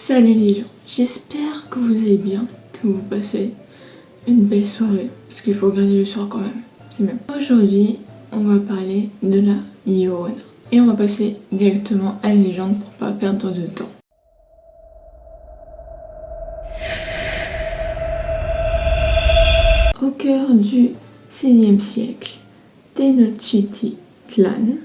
Salut les gens, j'espère que vous allez bien, que vous passez une belle soirée, parce qu'il faut regarder le soir quand même, c'est même. Aujourd'hui, on va parler de la Llorona, et on va passer directement à la légende pour pas perdre de temps. Au cœur du XVIe siècle, Tenochtitlan,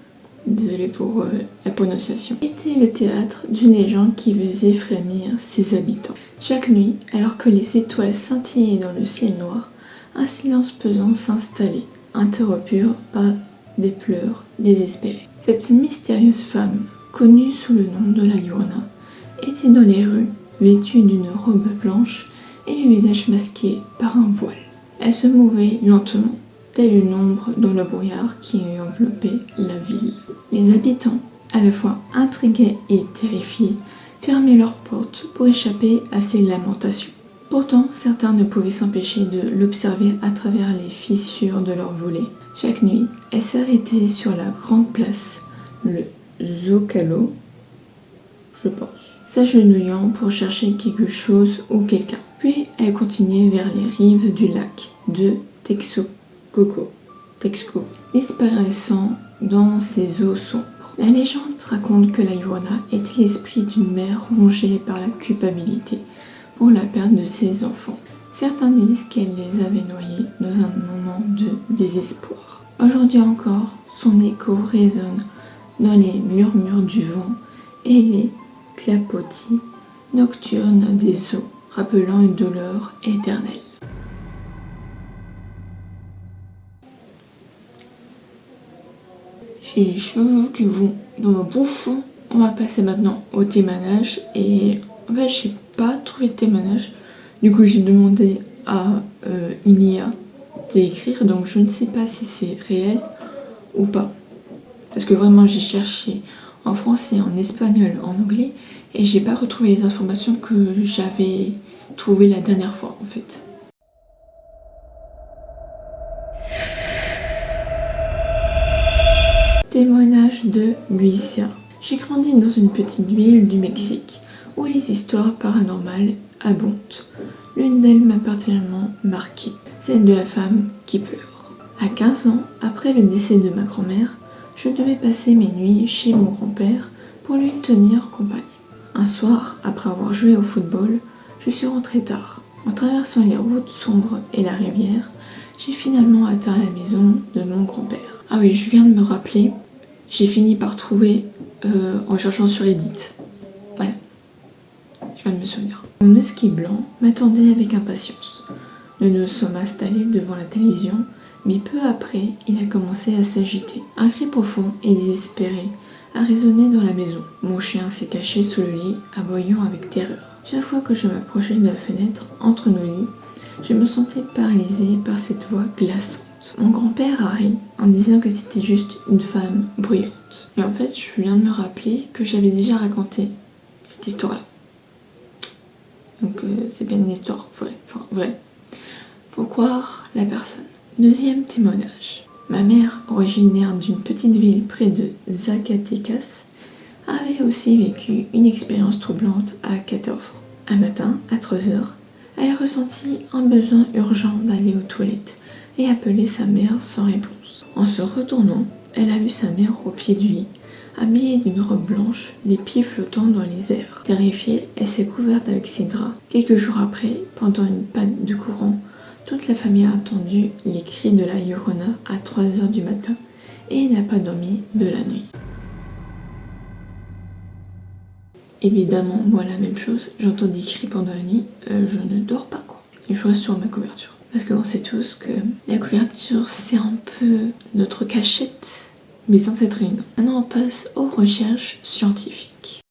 désolé pour la prononciation, était le théâtre d'une légende qui faisait frémir ses habitants. Chaque nuit, alors que les étoiles scintillaient dans le ciel noir, un silence pesant s'installait, interrompu par des pleurs désespérés. Cette mystérieuse femme, connue sous le nom de la Llorona, était dans les rues, vêtue d'une robe blanche et le visage masqué par un voile. Elle se mouvait lentement, tel une ombre dans le brouillard qui enveloppait la ville. Les habitants, à la fois intrigués et terrifiés, fermaient leurs portes pour échapper à ces lamentations. Pourtant, certains ne pouvaient s'empêcher de l'observer à travers les fissures de leurs volets. Chaque nuit, elle s'arrêtait sur la grande place, le Zocalo, je pense, s'agenouillant pour chercher quelque chose ou quelqu'un. Puis elle continuait vers les rives du lac de Texcoco, disparaissant dans ses eaux sombres. La légende raconte que la Llorona était l'esprit d'une mère rongée par la culpabilité pour la perte de ses enfants. Certains disent qu'elle les avait noyés dans un moment de désespoir. Aujourd'hui encore, son écho résonne dans les murmures du vent et les clapotis nocturnes des eaux, rappelant une douleur éternelle. J'ai les cheveux qui vont dans mon bouffon. On va passer maintenant au témoignage. Et en fait, j'ai pas trouvé de témoignage. Du coup, j'ai demandé à une IA d'écrire. Donc, je ne sais pas si c'est réel ou pas. Parce que vraiment, j'ai cherché en français, en espagnol, en anglais. Et j'ai pas retrouvé les informations que j'avais trouvées la dernière fois, en fait. Témoignage de Luisa. J'ai grandi dans une petite ville du Mexique où les histoires paranormales abondent. L'une d'elles m'a particulièrement marquée, celle de la femme qui pleure. À 15 ans, après le décès de ma grand-mère, je devais passer mes nuits chez mon grand-père pour lui tenir compagnie. Un soir, après avoir joué au football, je suis rentrée tard. En traversant les routes sombres et la rivière, j'ai finalement atteint la maison de mon grand-père. Ah oui, je viens de me rappeler, j'ai fini par trouver en cherchant sur Reddit. Voilà, je viens de me souvenir. Mon husky blanc m'attendait avec impatience. Nous nous sommes installés devant la télévision, mais peu après, il a commencé à s'agiter. Un cri profond et désespéré a résonné dans la maison. Mon chien s'est caché sous le lit, aboyant avec terreur. Chaque fois que je m'approchais de la fenêtre entre nos lits, je me sentais paralysée par cette voix glaçante. Mon grand-père a ri en disant que c'était juste une femme bruyante. Et en fait, je viens de me rappeler que j'avais déjà raconté cette histoire-là. Donc c'est bien une histoire vraie. Faut croire la personne. Deuxième témoignage. Ma mère, originaire d'une petite ville près de Zacatecas, avait aussi vécu une expérience troublante à 14 ans. Un matin, à 3h, elle ressentit un besoin urgent d'aller aux toilettes et appelait sa mère sans réponse. En se retournant, elle a vu sa mère au pied du lit, habillée d'une robe blanche, les pieds flottant dans les airs. Terrifiée, elle s'est couverte avec ses draps. Quelques jours après, pendant une panne de courant, toute la famille a entendu les cris de la Llorona à 3h du matin et n'a pas dormi de la nuit. Évidemment, moi la même chose, j'entends des cris pendant la nuit, je ne dors pas quoi. Et je reste sur ma couverture. Parce qu'on sait tous que la couverture c'est un peu notre cachette, mais sans être une. Maintenant on passe aux recherches scientifiques.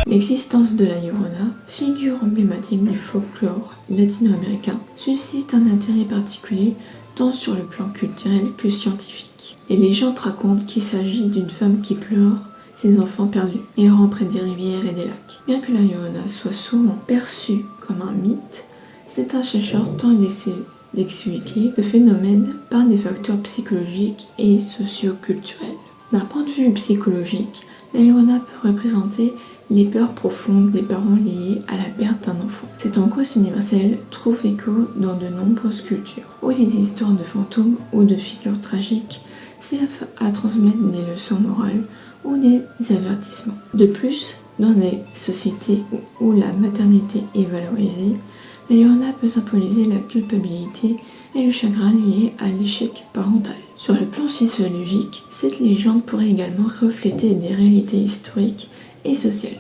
L'existence de la Llorona, figure emblématique du folklore latino-américain, suscite un intérêt particulier tant sur le plan culturel que scientifique. Les légendes racontent qu'il s'agit d'une femme qui pleure ses enfants perdus, errant près des rivières et des lacs. Bien que la Llorona soit souvent perçue comme un mythe, certains chercheurs tentent d'expliquer ce phénomène par des facteurs psychologiques et socio-culturels. D'un point de vue psychologique, la Llorona peut représenter les peurs profondes des parents liées à la perte d'un enfant. Cette angoisse universelle trouve écho dans de nombreuses cultures, où les histoires de fantômes ou de figures tragiques servent à transmettre des leçons morales ou des avertissements. De plus, dans des sociétés où la maternité est valorisée, la Llorona peut symboliser la culpabilité et le chagrin lié à l'échec parental. Sur le plan sociologique, cette légende pourrait également refléter des réalités historiques et sociales,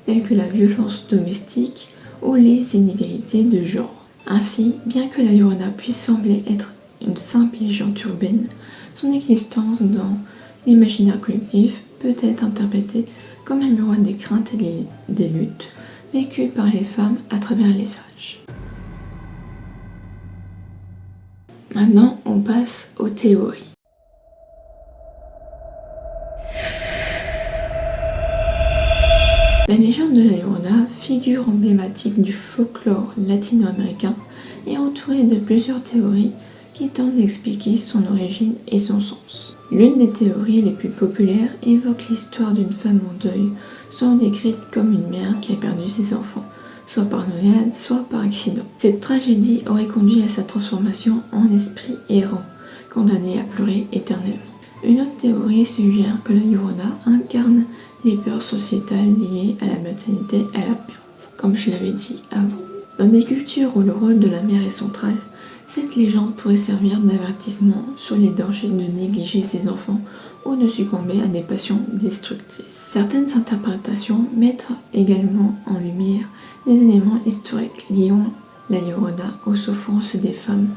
telles que la violence domestique ou les inégalités de genre. Ainsi, bien que la Llorona puisse sembler être une simple légende urbaine, son existence dans l'imaginaire collectif peut être interprétée comme un miroir des craintes et des luttes vécues par les femmes à travers les âges. Maintenant, on passe aux théories. La légende de la Llorona, figure emblématique du folklore latino-américain, est entourée de plusieurs théories qui tentent d'expliquer son origine et son sens. L'une des théories les plus populaires évoque l'histoire d'une femme en deuil, souvent décrite comme une mère qui a perdu ses enfants, soit par noyade, soit par accident. Cette tragédie aurait conduit à sa transformation en esprit errant, condamné à pleurer éternellement. Une autre théorie suggère que la Llorona incarne les peurs sociétales liées à la maternité et à la perte, comme je l'avais dit avant. Dans des cultures où le rôle de la mère est central, cette légende pourrait servir d'avertissement sur les dangers de négliger ses enfants ou de succomber à des passions destructrices. Certaines interprétations mettent également en lumière des éléments historiques liant la Llorona aux souffrances des femmes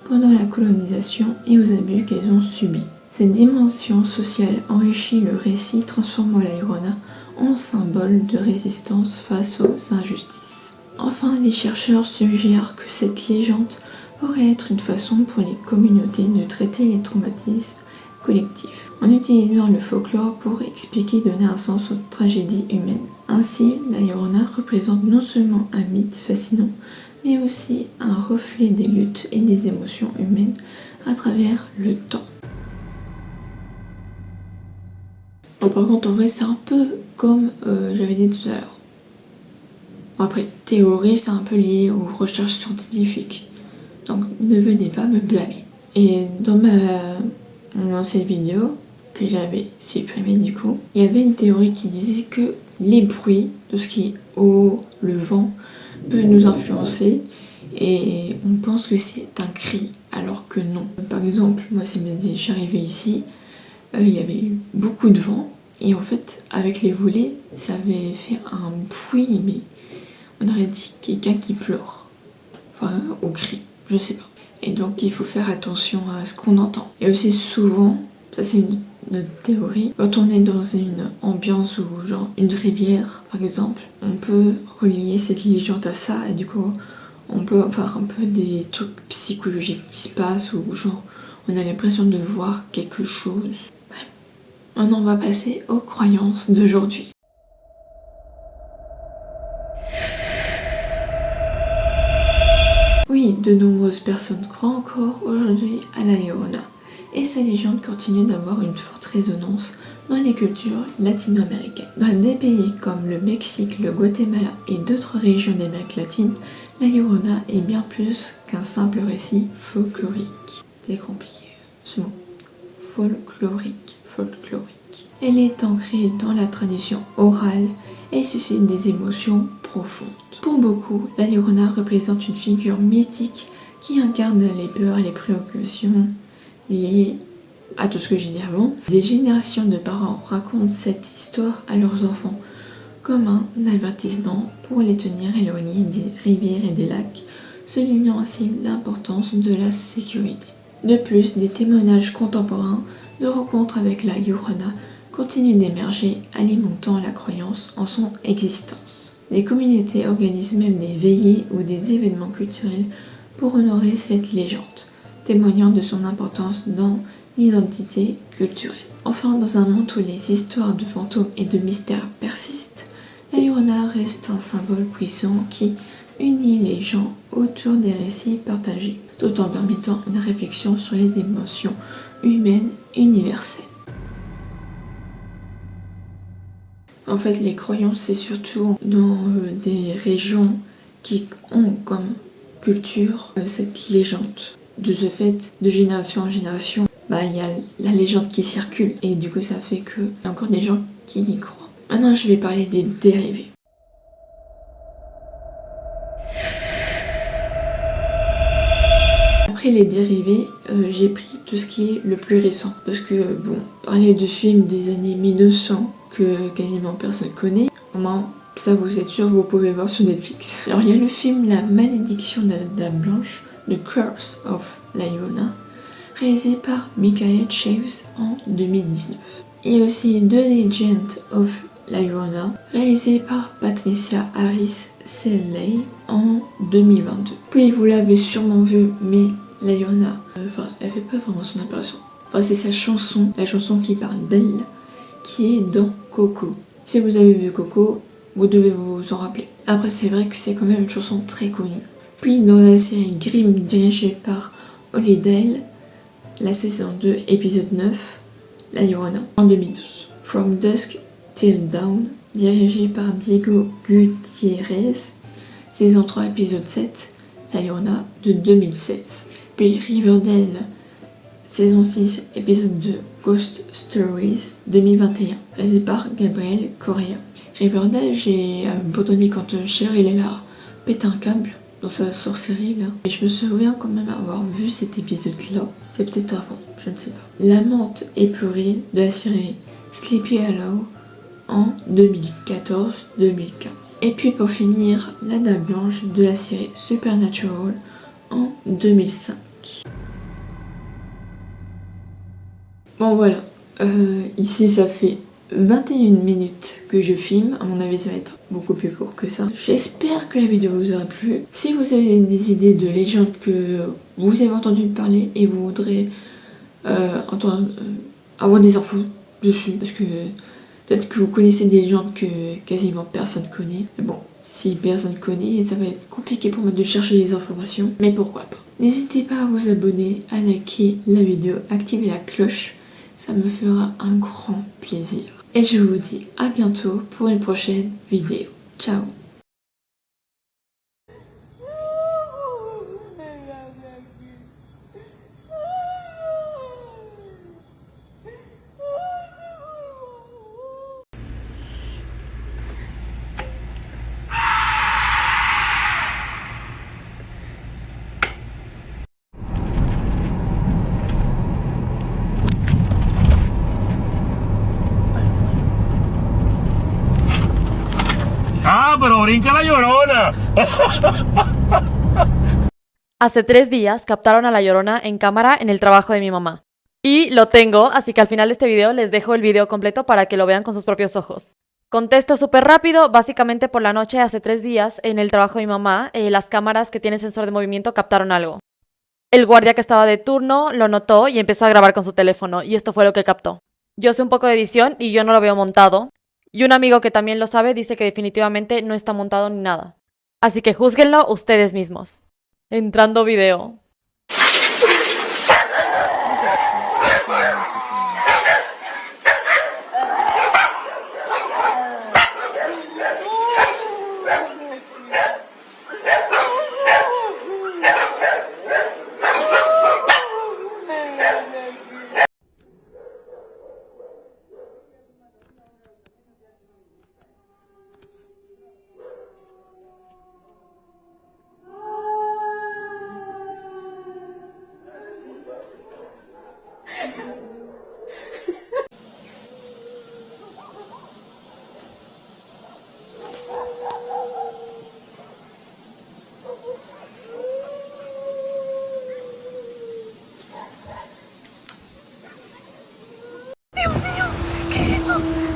pendant la colonisation et aux abus qu'elles ont subis. Cette dimension sociale enrichit le récit, transformant la Llorona en symbole de résistance face aux injustices. Enfin, les chercheurs suggèrent que cette légende pourrait être une façon pour les communautés de traiter les traumatismes collectifs, en utilisant le folklore pour expliquer et donner un sens aux tragédies humaines. Ainsi, la Llorona représente non seulement un mythe fascinant, mais aussi un reflet des luttes et des émotions humaines à travers le temps. Bon, par contre, en vrai, c'est un peu comme j'avais dit tout à l'heure. Bon, après, théorie, c'est un peu lié aux recherches scientifiques. Donc, ne venez pas me blâmer. Et dans mon ancienne vidéo, que j'avais supprimée du coup, il y avait une théorie qui disait que les bruits, tout ce qui est eau, le vent, peut nous influencer. Et on pense que c'est un cri, alors que non. Par exemple, moi, j'arrivais ici, il y avait eu beaucoup de vent, et en fait, avec les volets, ça avait fait un bruit, mais on aurait dit quelqu'un qui pleure. Enfin, au cri, je sais pas. Et donc, il faut faire attention à ce qu'on entend. Et aussi, souvent, ça c'est une théorie, quand on est dans une ambiance ou genre une rivière, par exemple, on peut relier cette légende à ça, et du coup, on peut avoir un peu des trucs psychologiques qui se passent, ou genre, on a l'impression de voir quelque chose. Maintenant, on va passer aux croyances d'aujourd'hui. Oui, de nombreuses personnes croient encore aujourd'hui à la Llorona, et sa légende continue d'avoir une forte résonance dans les cultures latino-américaines. Dans des pays comme le Mexique, le Guatemala et d'autres régions d'Amérique latine, la Llorona est bien plus qu'un simple récit folklorique. C'est compliqué ce mot. Folklorique. Elle est ancrée dans la tradition orale et suscite des émotions profondes. Pour beaucoup, la Llorona représente une figure mythique qui incarne les peurs et les préoccupations liées à tout ce que j'ai dit avant. Des générations de parents racontent cette histoire à leurs enfants comme un avertissement pour les tenir éloignés des rivières et des lacs, soulignant ainsi l'importance de la sécurité. De plus, des témoignages contemporains de rencontres avec la Llorona continuent d'émerger, alimentant la croyance en son existence. Les communautés organisent même des veillées ou des événements culturels pour honorer cette légende, témoignant de son importance dans l'identité culturelle. Enfin, dans un monde où les histoires de fantômes et de mystères persistent, la Llorona reste un symbole puissant qui unit les gens autour des récits partagés, tout en permettant une réflexion sur les émotions humaines universelles. En fait, les croyances, c'est surtout dans des régions qui ont comme culture cette légende. De ce fait, de génération en génération, il y a la légende qui circule. Et du coup, ça fait qu'il y a encore des gens qui y croient. Maintenant, je vais parler des dérivés. Après les dérivés, j'ai pris tout ce qui est le plus récent. Parce que, bon, parler de films des années 1900 que quasiment personne connaît, ça vous êtes sûr, vous pouvez voir sur Netflix. Alors il y a le film La Malédiction de la Dame Blanche, The Curse of La Llorona, réalisé par Michael Chaves en 2019. Il y a aussi The Legend of La Llorona, réalisé par Patricia Harris Selley en 2022. Puis vous l'avez sûrement vu, mais La Llorona, elle fait pas vraiment son apparition. C'est sa chanson, la chanson qui parle d'elle, qui est dans Coco. Si vous avez vu Coco, vous devez vous en rappeler. Après, c'est vrai que c'est quand même une chanson très connue. Puis dans la série Grimm, dirigée par Holly Dale, la saison 2, épisode 9, La Llorona, en 2012. From Dusk Till Dawn, dirigé par Diego Gutiérrez, saison 3, épisode 7, La Llorona, de 2016. Puis Riverdale, saison 6, épisode 2, Ghost Stories, 2021, réalisé par Gabriel Correa. Riverdale, j'ai abandonné quand Cheryl est là, pète un câble dans sa sorcellerie là. Et je me souviens quand même avoir vu cet épisode là. C'est peut-être avant, je ne sais pas. L'amante éplorée de la série Sleepy Hollow en 2014-2015. Et puis pour finir, la Dame Blanche de la série Supernatural en 2005. Bon voilà, ici ça fait 21 minutes que je filme, à mon avis ça va être beaucoup plus court que ça. J'espère que la vidéo vous aura plu. Si vous avez des idées de légendes que vous avez entendu parler et vous voudrez avoir des infos dessus, parce que peut-être que vous connaissez des légendes que quasiment personne connaît. Mais bon, si personne connaît, ça va être compliqué pour moi de chercher les informations, mais pourquoi pas. N'hésitez pas à vous abonner, à liker la vidéo, activer la cloche, ça me fera un grand plaisir. Et je vous dis à bientôt pour une prochaine vidéo. Ciao! Ah, pero brinca la Llorona. Hace 3 días captaron a la Llorona en cámara en el trabajo de mi mamá. Y lo tengo, así que al final de este video les dejo el video completo para que lo vean con sus propios ojos. Contesto súper rápido, básicamente por la noche hace 3 días en el trabajo de mi mamá, las cámaras que tienen sensor de movimiento captaron algo. El guardia que estaba de turno lo notó y empezó a grabar con su teléfono, y esto fue lo que captó. Yo sé un poco de edición y yo no lo veo montado, y un amigo que también lo sabe dice que definitivamente no está montado ni nada. Así que júzguenlo ustedes mismos. Entrando video. ¿Qué es eso?